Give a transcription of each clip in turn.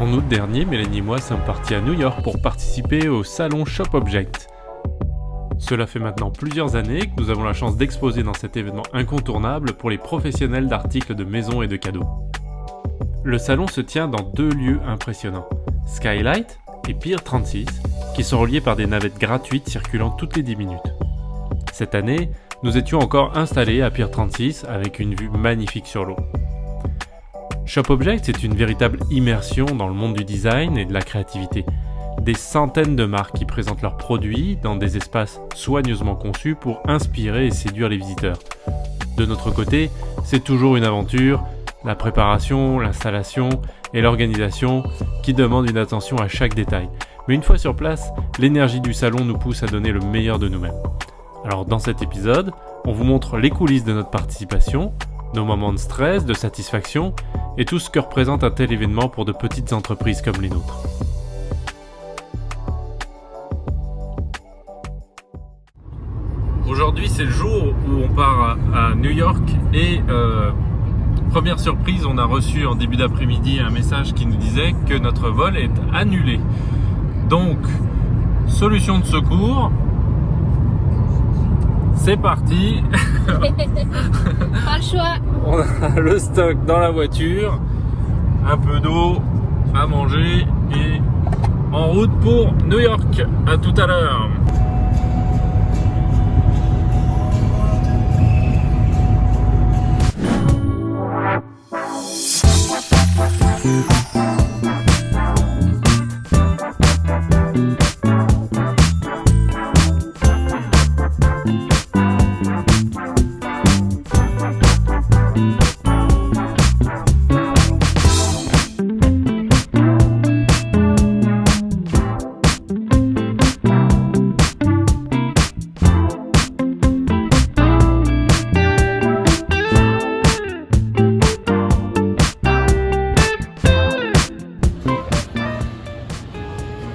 En août dernier, Mélanie et moi sommes partis à New York pour participer au salon Shop Object. Cela fait maintenant plusieurs années que nous avons la chance d'exposer dans cet événement incontournable pour les professionnels d'articles de maison et de cadeaux. Le salon se tient dans deux lieux impressionnants, Skylight et Pier 36, qui sont reliés par des navettes gratuites circulant toutes les 10 minutes. Cette année, nous étions encore installés à Pier 36 avec une vue magnifique sur l'eau. Shop Object, c'est une véritable immersion dans le monde du design et de la créativité. Des centaines de marques qui présentent leurs produits dans des espaces soigneusement conçus pour inspirer et séduire les visiteurs. De notre côté, c'est toujours une aventure, la préparation, l'installation et l'organisation qui demandent une attention à chaque détail. Mais une fois sur place, l'énergie du salon nous pousse à donner le meilleur de nous-mêmes. Alors dans cet épisode, on vous montre les coulisses de notre participation, nos moments de stress, de satisfaction et tout ce que représente un tel événement pour de petites entreprises comme les nôtres. Aujourd'hui, c'est le jour où on part à New York et première surprise, on a reçu en début d'après-midi un message qui nous disait que notre vol est annulé. Donc, solution de secours, c'est parti. Pas le choix. On a le stock dans la voiture, un peu d'eau à manger et en route pour New York. À tout à l'heure.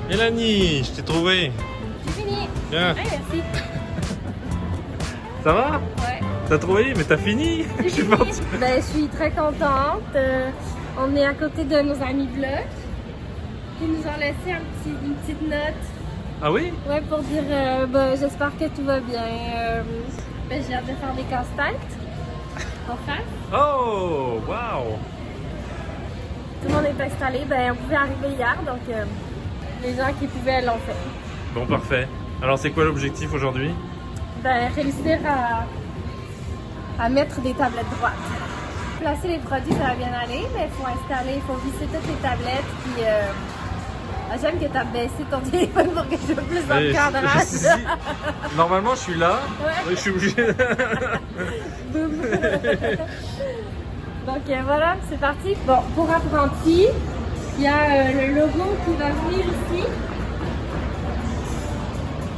Mélanie, je t'ai trouvé. J'ai fini. Bien. Ouais, merci. Ça va? Ouais. T'as trouvé? Mais t'as fini? Je suis parti. Ben, je suis très contente. On est à côté de nos amis Vlog qui nous ont laissé une petite note. Ah oui? Ouais, pour dire j'espère que tout va bien. J'ai hâte de faire des casse-têtes. En face. Oh, wow! Tout le monde est installé. Ben, on pouvait arriver hier, donc les gens qui pouvaient l'ont fait. Bon, parfait. Alors, c'est quoi l'objectif aujourd'hui? Ben, réussir à mettre des tablettes droites. Placer les produits, ça va bien aller, mais il faut installer, il faut visser toutes les tablettes. Puis, j'aime que tu as baissé ton téléphone pour que je sois plus dans le cadrage. Normalement, je suis là. Ouais. Je suis obligé. Boum. Donc voilà, c'est parti. Bon, pour apprenti, il y a le logo qui va venir ici.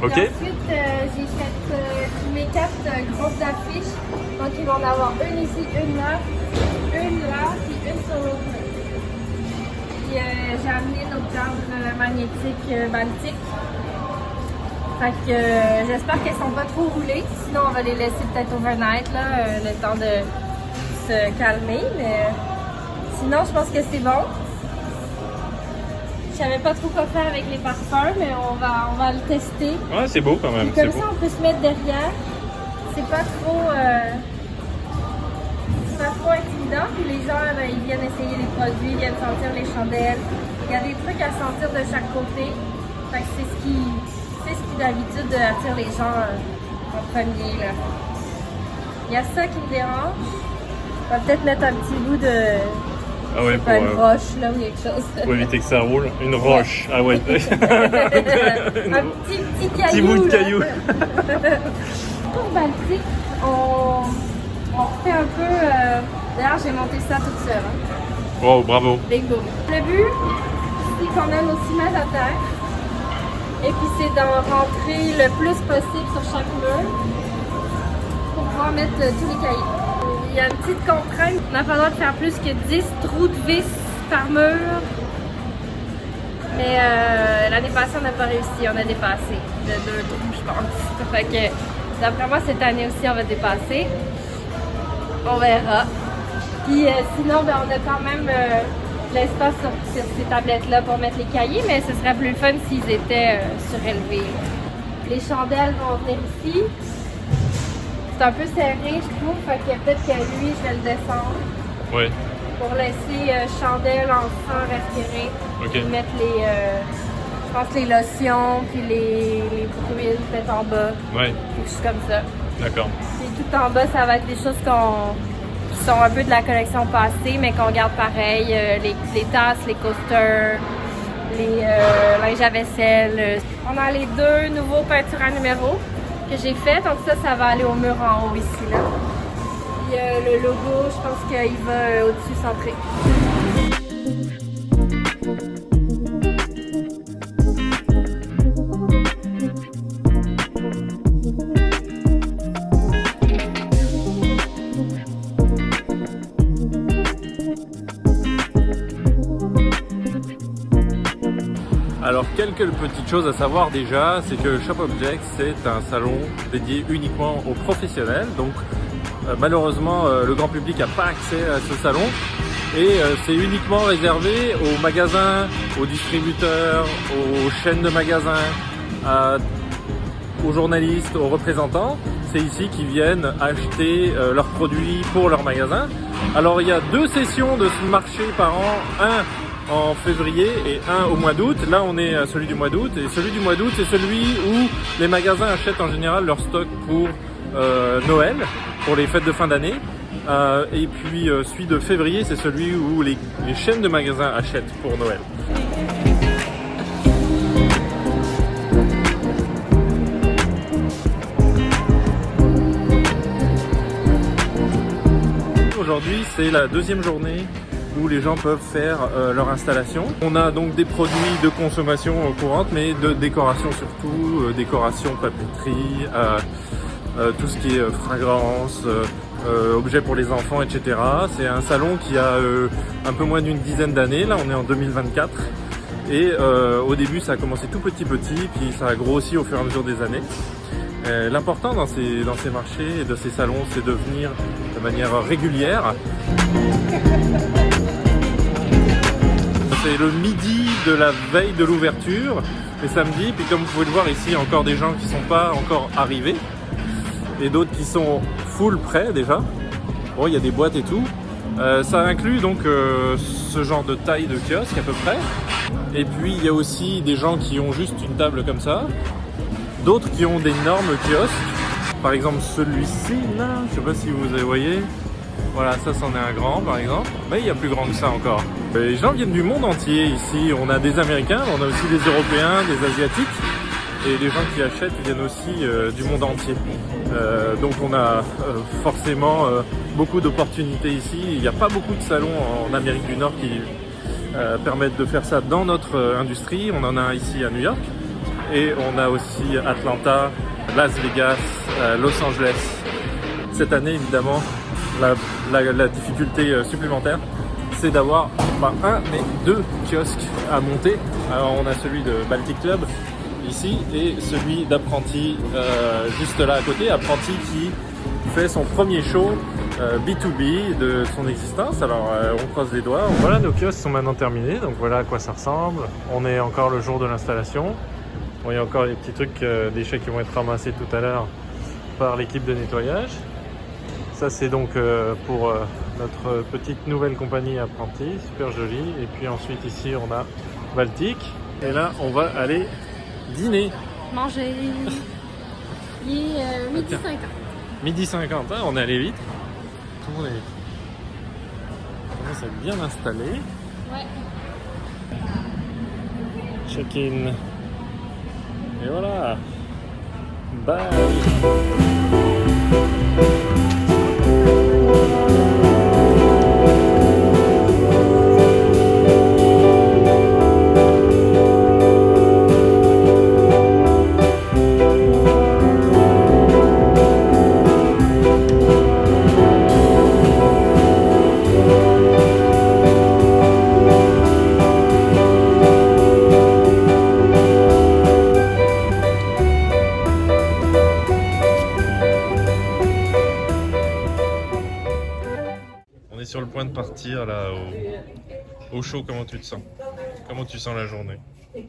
Ok. Et ensuite, j'ai fait mes 4 grosses affiches. Donc, ils vont en avoir une ici, une là, puis une sur l'autre. Puis, j'ai amené notre cadre magnétique Baltique. Fait que j'espère qu'elles sont pas trop roulées. Sinon, on va les laisser peut-être overnight, là, le temps de se calmer. Mais sinon, je pense que c'est bon. Je savais pas trop quoi faire avec les parfums, mais on va le tester. Ouais, c'est beau quand même. Puis comme ça, on peut se mettre derrière. C'est pas trop intimidant. Puis les gens, ils viennent essayer les produits, ils viennent sentir les chandelles. Il y a des trucs à sentir de chaque côté. Fait que c'est ce qui d'habitude attire les gens en premier. Là. Il y a ça qui me dérange. On va peut-être mettre un petit bout de... Ah ouais, pas une roche là ou quelque chose. pour éviter que ça roule. Une roche. Ah ouais. Un petit caillou. Petit bout de là. caillou. Pour Baltique, on refait un peu. D'ailleurs, j'ai monté ça toute seule. Hein. Wow, bravo. Big boom. Le but, c'est qu'on ait nos ciments à terre. Et puis, c'est d'en rentrer le plus possible sur chaque mur pour pouvoir mettre tous les cahiers. Il y a une petite contrainte. On a pas le droit de faire plus que 10 trous de vis par mur. Mais l'année passée, on n'a pas réussi. On a dépassé de 2 trous, je pense. Fait que, d'après moi, cette année aussi, on va dépasser. On verra. Puis sinon, ben, on a quand même l'espace sur ces tablettes-là pour mettre les cahiers, mais ce serait plus le fun s'ils étaient surélevés. Les chandelles vont venir ici. C'est un peu serré, je trouve, fait que peut-être que lui, je vais le descendre. Ouais. Pour laisser chandelle, encens respirer. Ok. Et mettre les, je pense les lotions, puis les huiles peut-être en bas. Ouais. Quelque chose comme ça. D'accord. Et tout en bas, ça va être des choses qui sont un peu de la collection passée, mais qu'on garde pareil. Les tasses, les coasters, les linges à vaisselle. On a les 2 nouveaux peintures à numéro que j'ai fait. Donc ça va aller au mur en haut ici, là. Puis le logo, je pense qu'il va au-dessus centré. Alors quelques petites choses à savoir déjà, c'est que Shop Object c'est un salon dédié uniquement aux professionnels, donc malheureusement le grand public n'a pas accès à ce salon et c'est uniquement réservé aux magasins, aux distributeurs, aux chaînes de magasins, aux journalistes, aux représentants. C'est ici qu'ils viennent acheter leurs produits pour leur magasin. Alors il y a 2 sessions de ce marché par an, un en février et un au mois d'août. Là on est à celui du mois d'août et celui du mois d'août c'est celui où les magasins achètent en général leur stock pour Noël, pour les fêtes de fin d'année. Et puis celui de février c'est celui où les chaînes de magasins achètent pour Noël. Aujourd'hui c'est la 2e journée où les gens peuvent faire leur installation. On a donc des produits de consommation courante, mais de décoration surtout, décoration, papeterie, tout ce qui est fragrance, objets pour les enfants, etc. C'est un salon qui a un peu moins d'une dizaine d'années, là on est en 2024. Et au début ça a commencé tout petit, puis ça a grossi au fur et à mesure des années. L'important dans ces marchés et de ces salons, c'est de venir de manière régulière. C'est le midi de la veille de l'ouverture, les samedis, puis comme vous pouvez le voir ici, il y a encore des gens qui ne sont pas encore arrivés et d'autres qui sont full prêts déjà. Bon, il y a des boîtes et tout. Ça inclut donc ce genre de taille de kiosque à peu près. Et puis il y a aussi des gens qui ont juste une table comme ça, d'autres qui ont d'énormes kiosques. Par exemple celui-ci là, je sais pas si vous voyez. Voilà, ça c'en est un grand par exemple, mais il y a plus grand que ça encore. Les gens viennent du monde entier ici, on a des Américains, on a aussi des Européens, des Asiatiques, et les gens qui achètent viennent aussi du monde entier. Donc on a forcément beaucoup d'opportunités ici. Il n'y a pas beaucoup de salons en Amérique du Nord qui permettent de faire ça dans notre industrie. On en a un ici à New York, et on a aussi Atlanta, Las Vegas, Los Angeles. Cette année évidemment, la difficulté supplémentaire, c'est d'avoir pas un mais 2 kiosques à monter. Alors on a celui de Baltic Club ici et celui d'Apprenti juste là à côté. Apprenti qui fait son premier show B2B de son existence. Alors on croise les doigts. Voilà, nos kiosques sont maintenant terminés, donc voilà à quoi ça ressemble. On est encore le jour de l'installation. Bon, il y a encore les petits trucs, déchets qui vont être ramassés tout à l'heure par l'équipe de nettoyage. Ça c'est donc pour notre petite nouvelle compagnie Apprenti, super jolie. Et puis ensuite ici on a Baltic. Et là on va aller dîner. Manger. Il est midi 50. Midi 50, hein, on est allé vite. Tout le monde est... On s'est bien installé. Ouais. Check-in. Et voilà. Bye. partir là au show, comment tu te sens? Comment tu sens la journée? J'ai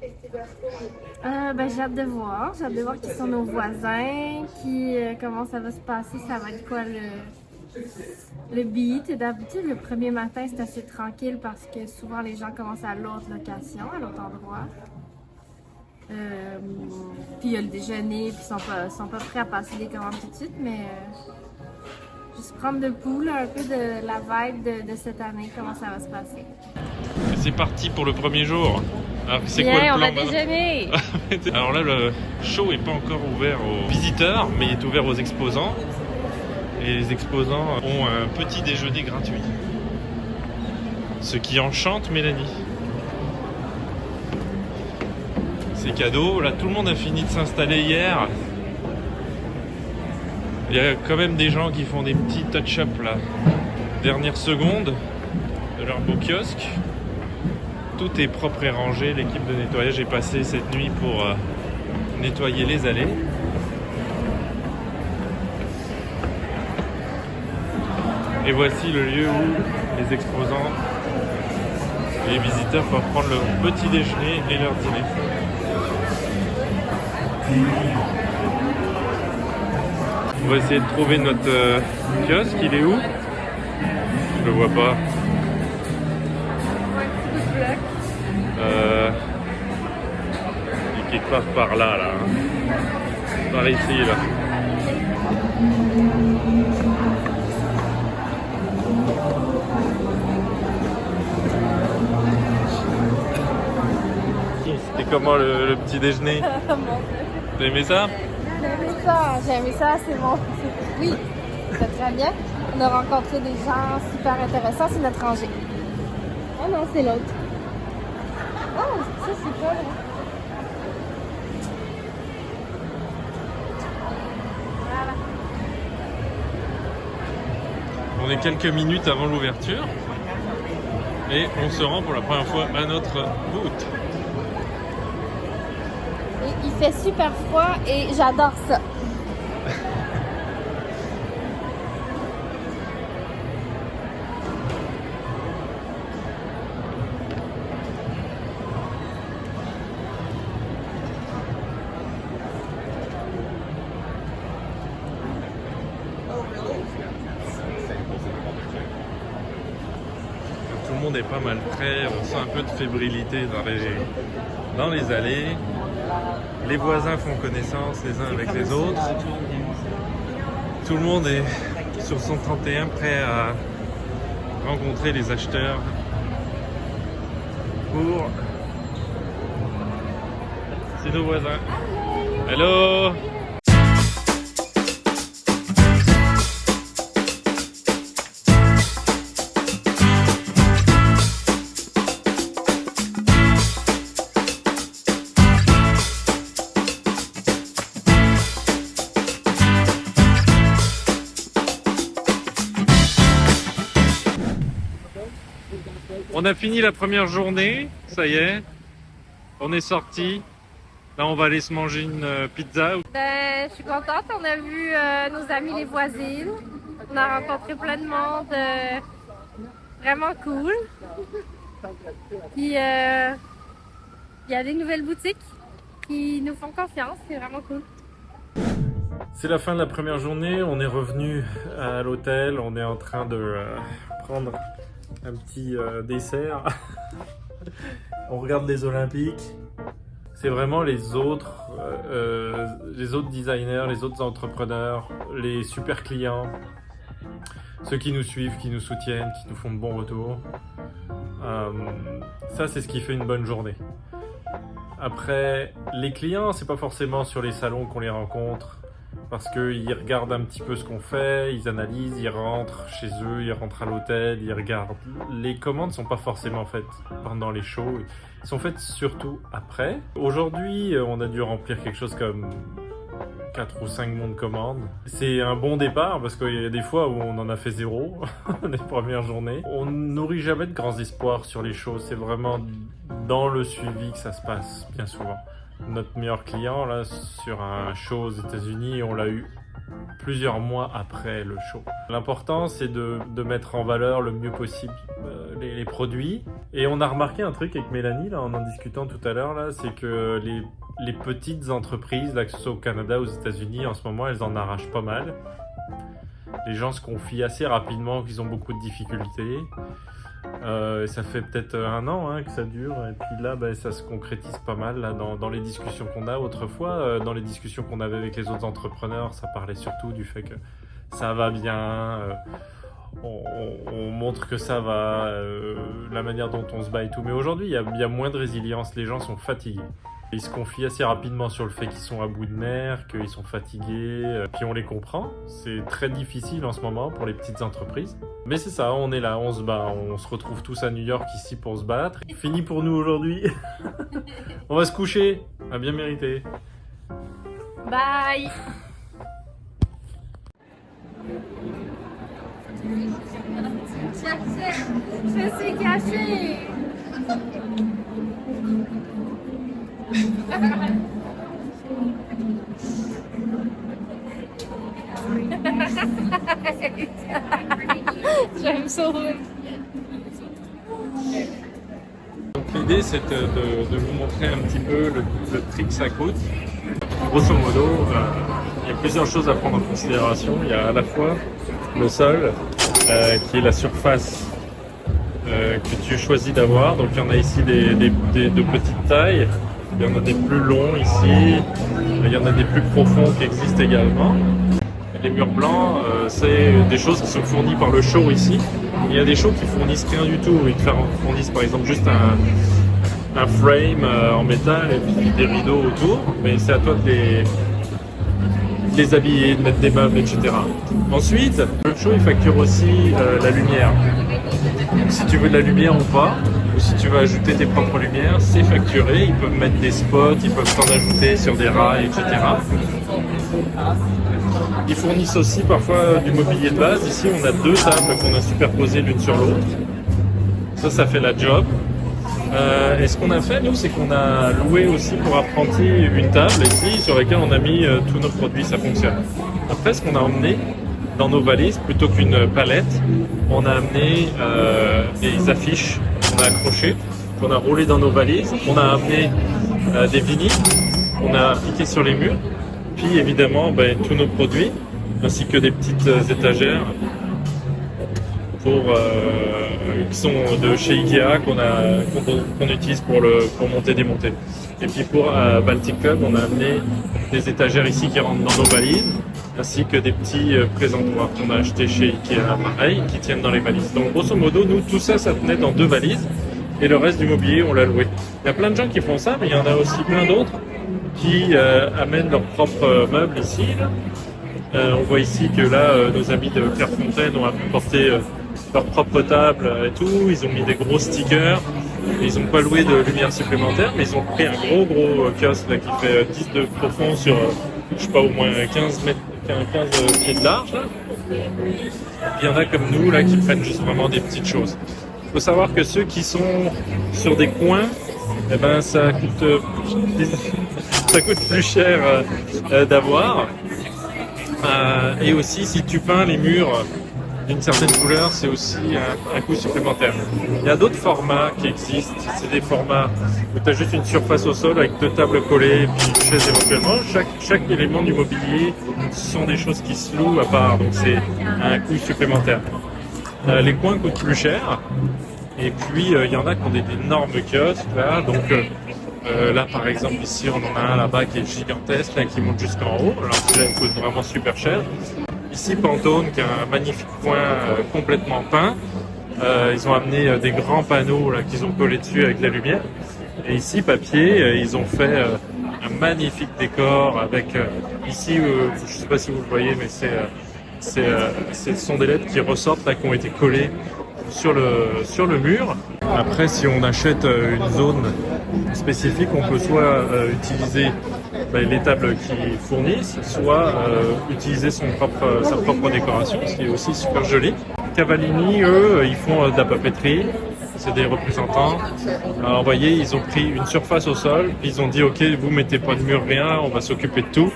hâte de voir. J'ai hâte de voir qui sont nos voisins, comment ça va se passer, ça va être quoi le beat. Et d'habitude, le premier matin, c'est assez tranquille parce que souvent les gens commencent à l'autre location, à l'autre endroit. Puis il y a le déjeuner, puis ils sont pas prêts à passer les commandes tout de suite, mais juste prendre le pouls, là, un peu de la vibe de cette année, comment ça va se passer. C'est parti pour le premier jour. Alors, c'est Bien, quoi le plan on va maintenant? déjeuner. Alors là, le show n'est pas encore ouvert aux visiteurs, mais il est ouvert aux exposants. Et les exposants ont un petit déjeuner gratuit. Ce qui enchante Mélanie. C'est cadeau. Là, tout le monde a fini de s'installer hier. Il y a quand même des gens qui font des petits touch-up là. Dernière seconde de leur beau kiosque. Tout est propre et rangé. L'équipe de nettoyage est passée cette nuit pour nettoyer les allées. Et voici le lieu où les exposants et les visiteurs peuvent prendre leur petit déjeuner et leur dîner. On va essayer de trouver notre kiosque. Il est où? Je le vois pas. Il est quelque part par là, là. Par ici, là. C'était comment le petit déjeuner? T'as aimé ça? J'ai aimé ça, c'est bon. Oui, c'est très bien. On a rencontré des gens super intéressants, c'est notre rangée. Oh non, c'est l'autre. Oh, ça c'est pas là. Voilà. On est quelques minutes avant l'ouverture et on se rend pour la première fois à notre booth. Et il fait super froid et j'adore ça. Tout le monde est pas mal prêt, on sent un peu de fébrilité dans les allées. Les voisins font connaissance les uns avec les autres. Tout le monde est sur son 31 prêt à rencontrer les acheteurs pour... C'est nos voisins. Hello! On a fini la première journée, ça y est, on est sorti. Là, on va aller se manger une pizza. Je suis contente, on a vu nos amis les voisines. On a rencontré plein de monde vraiment cool. Puis il y a des nouvelles boutiques qui nous font confiance, c'est vraiment cool. C'est la fin de la première journée, on est revenu à l'hôtel, on est en train de prendre un petit dessert. On regarde les Olympiques. C'est vraiment les autres designers, les autres entrepreneurs, les super clients, ceux qui nous suivent, qui nous soutiennent, qui nous font de bons retours. Ça, c'est ce qui fait une bonne journée. Après, les clients, c'est pas forcément sur les salons qu'on les rencontre, parce qu'ils regardent un petit peu ce qu'on fait, ils analysent, ils rentrent chez eux, ils rentrent à l'hôtel, ils regardent. Les commandes sont pas forcément faites pendant les shows, elles sont faites surtout après. Aujourd'hui, on a dû remplir quelque chose comme 4 ou 5 bons de commandes. C'est un bon départ parce qu'il y a des fois où on en a fait 0 les premières journées. On nourrit jamais de grands espoirs sur les shows, c'est vraiment dans le suivi que ça se passe bien souvent. Notre meilleur client là sur un show aux États-Unis, on l'a eu plusieurs mois après le show. L'important c'est de mettre en valeur le mieux possible les produits. Et on a remarqué un truc avec Mélanie, là, en discutant tout à l'heure, là, c'est que les petites entreprises, là, que ce soit au Canada ou aux États-Unis, en ce moment, elles en arrachent pas mal. Les gens se confient assez rapidement qu'ils ont beaucoup de difficultés. Ça fait peut-être 1 an que ça dure, et puis là ça se concrétise pas mal là, dans les discussions qu'on a. Autrefois, dans les discussions qu'on avait avec les autres entrepreneurs, ça parlait surtout du fait que ça va bien, on montre que ça va, la manière dont on se bat et tout. Mais aujourd'hui, il y a moins de résilience, les gens sont fatigués. Ils se confient assez rapidement sur le fait qu'ils sont à bout de nerfs, qu'ils sont fatigués, puis on les comprend. C'est très difficile en ce moment pour les petites entreprises. Mais c'est ça, on est là, on se bat, on se retrouve tous à New York ici pour se battre. Fini pour nous aujourd'hui. On va se coucher, à bien mérité. Bye. Je suis cachée. Je vais me sauver. Donc l'idée c'est de vous montrer un petit peu le prix que ça coûte. Grosso modo, il y a plusieurs choses à prendre en considération. Il y a à la fois le sol, qui est la surface que tu choisis d'avoir. Donc il y en a ici de petites tailles, il y en a des plus longs ici, il y en a des plus profonds qui existent également. Les murs blancs, c'est des choses qui sont fournies par le show ici. Il y a des shows qui fournissent rien du tout. Ils fournissent par exemple juste un frame en métal et puis des rideaux autour. Mais c'est à toi de les habiller, de mettre des meubles, etc. Ensuite, le show il facture aussi la lumière. Donc, si tu veux de la lumière ou pas, ou si tu veux ajouter tes propres lumières, c'est facturé. Ils peuvent mettre des spots, ils peuvent t'en ajouter sur des rails, etc. Ils fournissent aussi parfois du mobilier de base. Ici, on a 2 tables qu'on a superposées l'une sur l'autre. Ça fait la job. Et ce qu'on a fait, nous, c'est qu'on a loué aussi pour apprenti une table ici sur laquelle on a mis tous nos produits. Ça fonctionne. Après, ce qu'on a emmené dans nos valises, plutôt qu'une palette, on a amené des affiches qu'on a accrochées, qu'on a roulées dans nos valises. On a amené des vinyles qu'on a appliqués sur les murs. Puis évidemment tous nos produits, ainsi que des petites étagères qui sont de chez Ikea qu'on utilise pour monter et démonter. Et puis pour Baltic Club, on a amené des étagères ici qui rentrent dans nos valises, ainsi que des petits présentoirs qu'on a achetés chez Ikea, pareil, qui tiennent dans les valises. Donc grosso modo, nous, tout ça tenait dans 2 valises, et le reste du mobilier, on l'a loué. Il y a plein de gens qui font ça, mais il y en a aussi plein d'autres qui amènent leurs propres meubles ici. On voit ici que là, nos amis de Clairefontaine ont apporté leur propre table et tout. Ils ont mis des gros stickers. Ils n'ont pas loué de lumière supplémentaire, mais ils ont pris un gros kiosque là, qui fait 10 de profond sur, je sais pas, au moins 15 pieds de large. Là. Il y en a comme nous là qui prennent juste vraiment des petites choses. Il faut savoir que ceux qui sont sur des coins, ça coûte plus cher d'avoir. Et aussi, si tu peins les murs d'une certaine couleur, c'est aussi un coût supplémentaire. Il y a d'autres formats qui existent. C'est des formats où tu as juste une surface au sol avec 2 tables collées et puis une chaise éventuellement. Chaque élément du mobilier, ce sont des choses qui se louent à part, donc c'est un coût supplémentaire. Les coins coûtent plus cher. Et puis, il y en a qui ont des énormes kiosques, là. Donc, là, par exemple, ici, on en a un là-bas qui est gigantesque, là, qui monte jusqu'en haut. Alors, celui-là, il coûte vraiment super cher. Ici, Pantone, qui a un magnifique coin complètement peint. Ils ont amené des grands panneaux, là, qu'ils ont collés dessus avec la lumière. Et ici, Papier, ils ont fait un magnifique décor avec, ici, je ne sais pas si vous le voyez, mais ce sont des lettres qui ressortent, là, qui ont été collées sur le mur. Après, si on achète une zone spécifique, on peut soit utiliser les tables qui fournissent, soit utiliser sa propre décoration, ce qui est aussi super joli. Cavallini, eux, ils font de la papeterie. C'est des représentants. Alors, vous voyez, ils ont pris une surface au sol, puis ils ont dit ok, vous mettez pas de mur, rien, on va s'occuper de tout.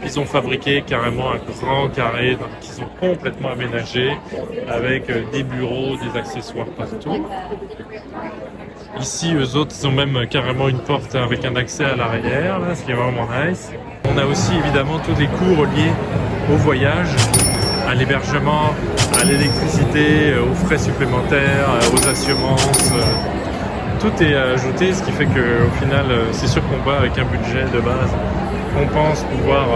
Ils ont fabriqué carrément un grand carré qu'ils ont complètement aménagé avec des bureaux, des accessoires partout. Ici, eux autres, ils ont même carrément une porte avec un accès à l'arrière, là, ce qui est vraiment nice. On a aussi évidemment tous les coûts reliés au voyage, à l'hébergement, à l'électricité, aux frais supplémentaires, aux assurances. Tout est ajouté, ce qui fait qu'au final, c'est sûr qu'on va avec un budget de base qu'on pense pouvoir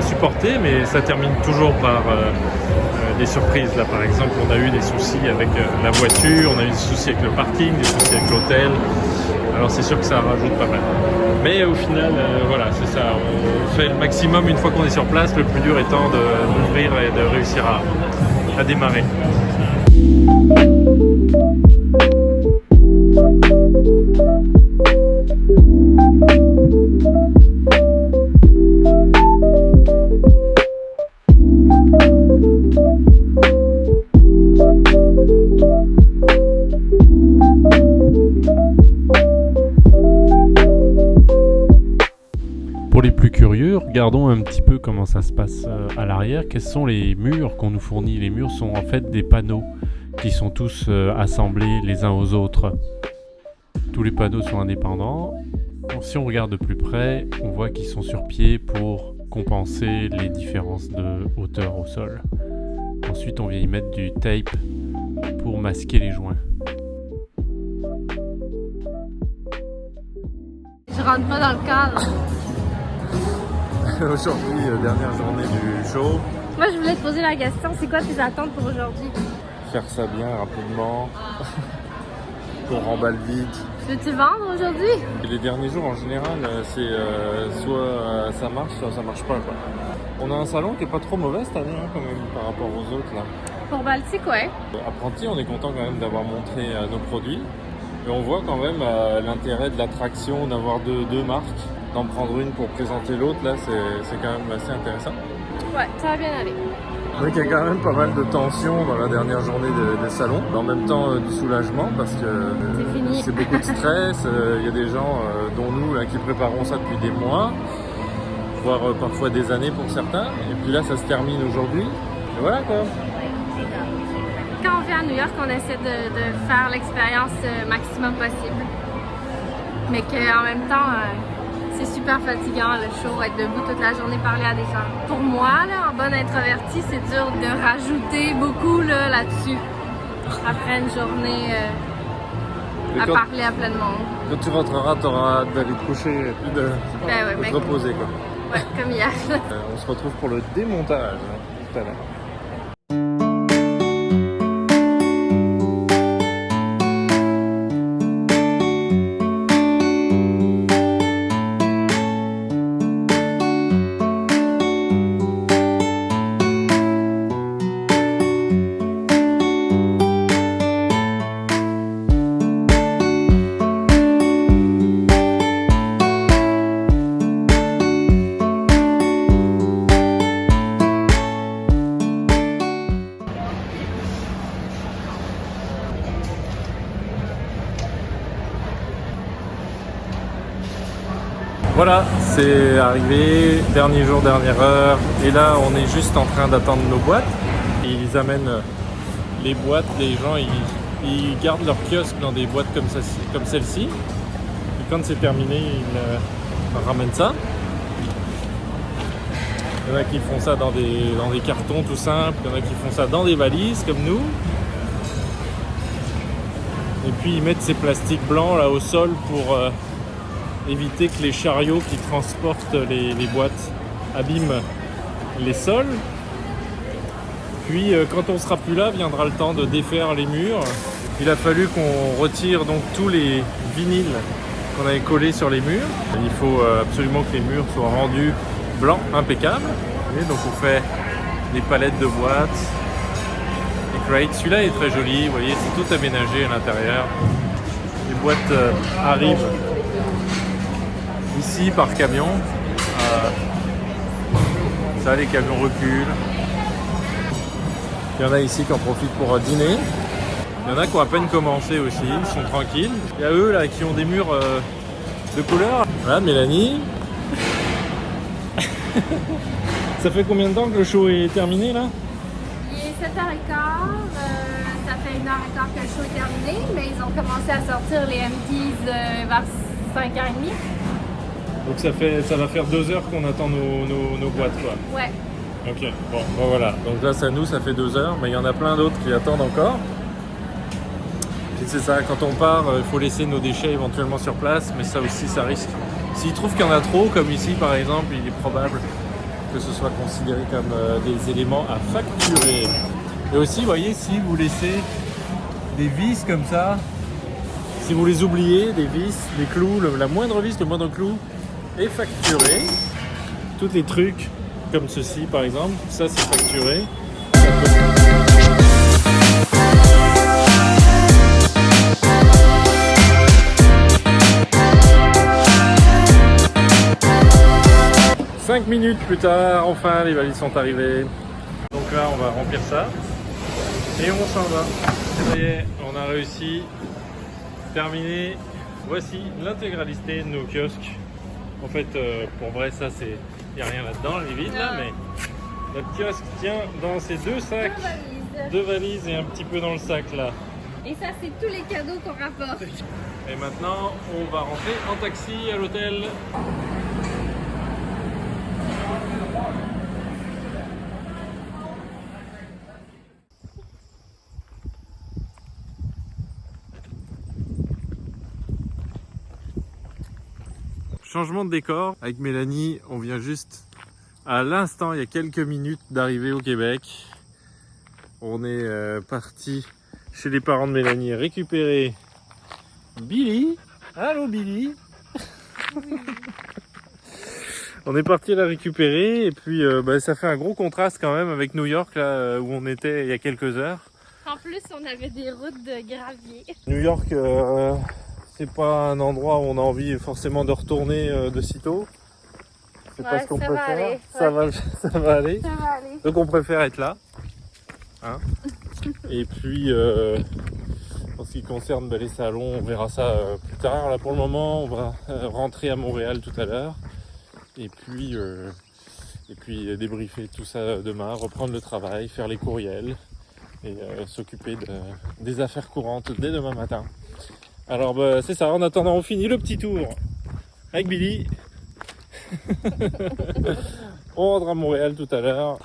supporter, mais ça termine toujours par des surprises. Là, par exemple, on a eu des soucis avec la voiture, on a eu des soucis avec le parking, des soucis avec l'hôtel. Alors c'est sûr que ça rajoute pas mal. Mais au final, voilà, c'est ça. On fait le maximum une fois qu'on est sur place, le plus dur étant d'ouvrir et de réussir à démarrer. Pour les plus curieux, regardons un petit peu comment ça se passe à l'arrière. Quels sont les murs qu'on nous fournit? Les murs sont en fait des panneaux qui sont tous assemblés les uns aux autres. Tous les panneaux sont indépendants. Si on regarde de plus près, on voit qu'ils sont sur pied pour compenser les différences de hauteur au sol. Ensuite, on vient y mettre du tape pour masquer les joints. Je rentre pas dans le cadre. Aujourd'hui, dernière journée du show. Moi, je voulais te poser la question, c'est quoi tes attentes pour aujourd'hui? Faire ça bien, rapidement, qu'on remballe vite. Veux-tu vendre aujourd'hui? Les derniers jours, en général, c'est soit ça marche, soit ça marche pas, quoi. On a un salon qui est pas trop mauvais cette année, hein, quand même, par rapport aux autres, là. Pour Baltic, ouais. Apprenti, on est content quand même d'avoir montré nos produits. Et on voit quand même l'intérêt de l'attraction d'avoir deux marques. D'en prendre une pour présenter l'autre, là, c'est quand même assez intéressant. Ouais, ça va bien aller. Donc il y a quand même pas mal de tension dans la dernière journée de salon, mais en même temps du soulagement parce que c'est beaucoup de stress. Il y a des gens, dont nous, là, qui préparons ça depuis des mois, voire parfois des années pour certains. Et puis là, ça se termine aujourd'hui. Et voilà quoi. Quand on vient à New York, on essaie de faire l'expérience maximum possible. Mais qu'en même temps, c'est super fatigant le show, être debout toute la journée, parler à des gens. Pour moi, là, en bonne introvertie, c'est dur de rajouter beaucoup là-dessus. Après une journée à parler à plein de monde. Quand tu rentreras, tu auras hâte d'aller te coucher et puis de te reposer, quoi. Ouais, comme hier. On se retrouve pour le démontage tout à l'heure. Voilà, c'est arrivé, dernier jour, dernière heure, et là on est juste en train d'attendre nos boîtes. Ils amènent les boîtes, les gens ils gardent leur kiosque dans des boîtes comme celle-ci. Et quand c'est terminé, ils ramènent ça. Il y en a qui font ça dans des cartons tout simples, il y en a qui font ça dans des valises comme nous. Et puis ils mettent ces plastiques blancs là au sol pour éviter que les chariots qui transportent les boîtes abîment les sols. Puis quand on sera plus là, viendra le temps de défaire les murs. Il a fallu qu'on retire donc tous les vinyles qu'on avait collés sur les murs. Il faut absolument que les murs soient rendus blancs, impeccables. Et donc on fait des palettes de boîtes, des crates. Celui-là est très joli, vous voyez, c'est tout aménagé à l'intérieur. Les boîtes arrivent ici par camion. Ça, les camions reculent. Il y en a ici qui en profitent pour dîner. Il y en a qui ont à peine commencé aussi, ils sont tranquilles. Il y a eux là qui ont des murs de couleur. Voilà, Mélanie. Ça fait combien de temps que le show est terminé là? Il est 7h15, ça fait 1h15 que le show est terminé, mais ils ont commencé à sortir les empties vers 5h30. Donc ça va faire 2 heures qu'on attend nos boîtes quoi. Ouais. Ok, bon voilà. Donc là ça fait 2 heures, mais il y en a plein d'autres qui attendent encore. Puis c'est ça, quand on part, il faut laisser nos déchets éventuellement sur place, mais ça aussi ça risque. S'ils trouvent qu'il y en a trop, comme ici par exemple, il est probable que ce soit considéré comme des éléments à facturer. Et aussi, vous voyez, si vous laissez des vis comme ça, si vous les oubliez, des vis, des clous, la moindre vis, le moindre clou est facturé. Tous les trucs comme ceci par exemple, ça c'est facturé. Cinq minutes plus tard, enfin les valises sont arrivées. Donc là on va remplir ça et on s'en va. Ça y est, on a réussi. Terminé. Voici l'intégralité de nos kiosques. En fait, pour vrai, ça c'est, il n'y a rien là-dedans, elle est vide là, mais notre kiosque tient dans ces 2 sacs, 2 valises et un petit peu dans le sac là. Et ça, c'est tous les cadeaux qu'on rapporte. Et maintenant, on va rentrer en taxi à l'hôtel. Changement de décor avec Mélanie, on vient juste à l'instant, il y a quelques minutes d'arriver au Québec. On est parti chez les parents de Mélanie récupérer Billy. Allô Billy. On est parti la récupérer et puis ça fait un gros contraste quand même avec New York là où on était il y a quelques heures. En plus, on avait des routes de gravier. New York, c'est pas un endroit où on a envie forcément de retourner de sitôt. C'est pas ce qu'on préfère. Ça va aller. Ça va aller. Donc on préfère être là. Hein. Et puis en ce qui concerne les salons, on verra ça plus tard. Là pour le moment, on va rentrer à Montréal tout à l'heure. Et puis débriefer tout ça demain, reprendre le travail, faire les courriels et s'occuper des affaires courantes dès demain matin. Alors c'est ça, en attendant on finit le petit tour avec Billy. On rentre à Montréal tout à l'heure.